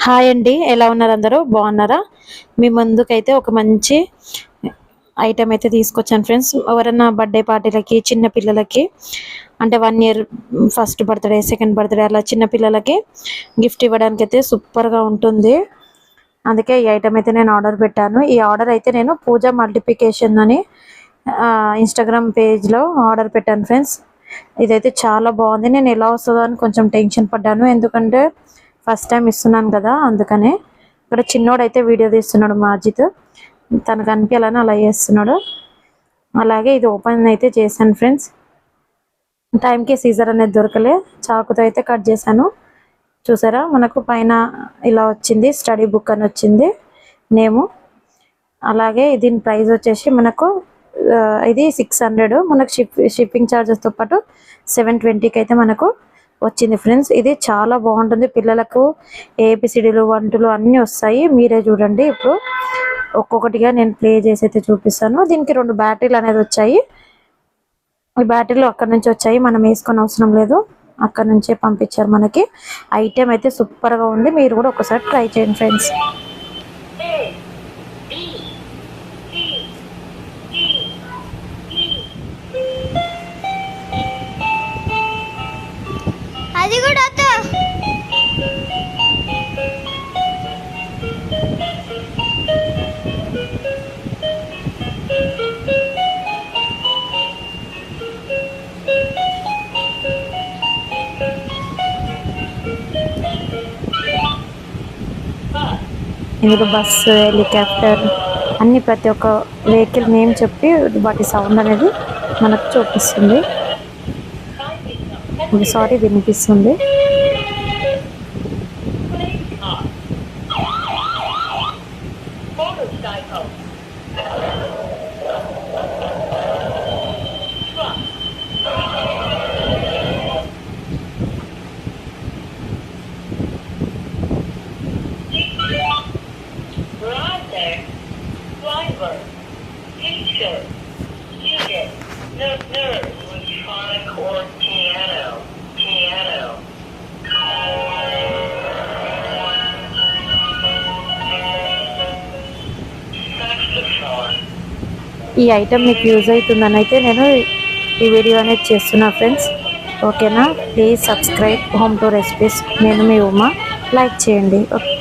Hi అండి, ఎలా ఉన్నారు? అందరూ బాగున్నారా? మీ ముందుకైతే ఒక మంచి ఐటమ్ అయితే తీసుకొచ్చాను ఫ్రెండ్స్. ఎవరైనా బర్త్డే పార్టీలకి, చిన్న పిల్లలకి, అంటే 1 year first birthday, second birthday అలా చిన్న పిల్లలకి గిఫ్ట్ ఇవ్వడానికి అయితే సూపర్గా ఉంటుంది. అందుకే ఈ ఐటమ్ అయితే నేను ఆర్డర్ పెట్టాను. ఈ ఆర్డర్ అయితే నేను పూజ మల్టిప్లికేషన్ అని ఇన్స్టాగ్రామ్ పేజ్లో ఆర్డర్ పెట్టాను ఫ్రెండ్స్. ఇదైతే చాలా బాగుంది. నేను ఎలా వస్తుందో అని కొంచెం టెన్షన్ పడ్డాను, ఎందుకంటే ఫస్ట్ టైం ఇస్తున్నాను కదా. అందుకనే ఇక్కడ చిన్నోడైతే వీడియో తీస్తున్నాడు, మా అజిత్. తనకు అనిపించాలని అలా చేస్తున్నాడు. అలాగే ఇది ఓపెన్ అయితే చేశాను ఫ్రెండ్స్. టైంకి సీజర్ అనేది దొరకలే, చాకుతో అయితే కట్ చేశాను. చూసారా, మనకు పైన ఇలా వచ్చింది, స్టడీ బుక్ అని వచ్చింది నేము. అలాగే దీని ప్రైస్ వచ్చేసి మనకు ఇది 600. మనకు షిప్పింగ్ ఛార్జెస్తో పాటు 720కి అయితే మనకు వచ్చింది ఫ్రెండ్స్. ఇది చాలా బాగుంటుంది. పిల్లలకు ఏబిసిడీలు, వంటలు అన్నీ వస్తాయి. మీరే చూడండి. ఇప్పుడు ఒక్కొక్కటిగా నేను ప్లే చేసి అయితే చూపిస్తాను. దీనికి 2 బ్యాటరీలు అనేది వచ్చాయి. ఈ బ్యాటరీలు అక్కడ నుంచి వచ్చాయి, మనం వేసుకొని అవసరం లేదు, అక్కడ నుంచే పంపించారు మనకి. ఐటెం అయితే సూపర్గా ఉంది. మీరు కూడా ఒకసారి ట్రై చేయండి ఫ్రెండ్స్. అది కూడా ఇందులో బస్సు, హెలికాప్టర్ అన్ని ప్రతి ఒక్క వెహికల్ నేమ్ చెప్పి వాటి సౌండ్ అనేది మనకు చూపిస్తుంది. సారీ, వినిపిస్తుంది. ఈ ఐటమ్ మీకు యూజ్ అవుతుందని అయితే నేను ఈ వీడియో అనేది చేస్తున్నా ఫ్రెండ్స్. ఓకేనా? Please subscribe home two recipes. నేను మీ ఉమా. లైక్ చేయండి. ఓకే.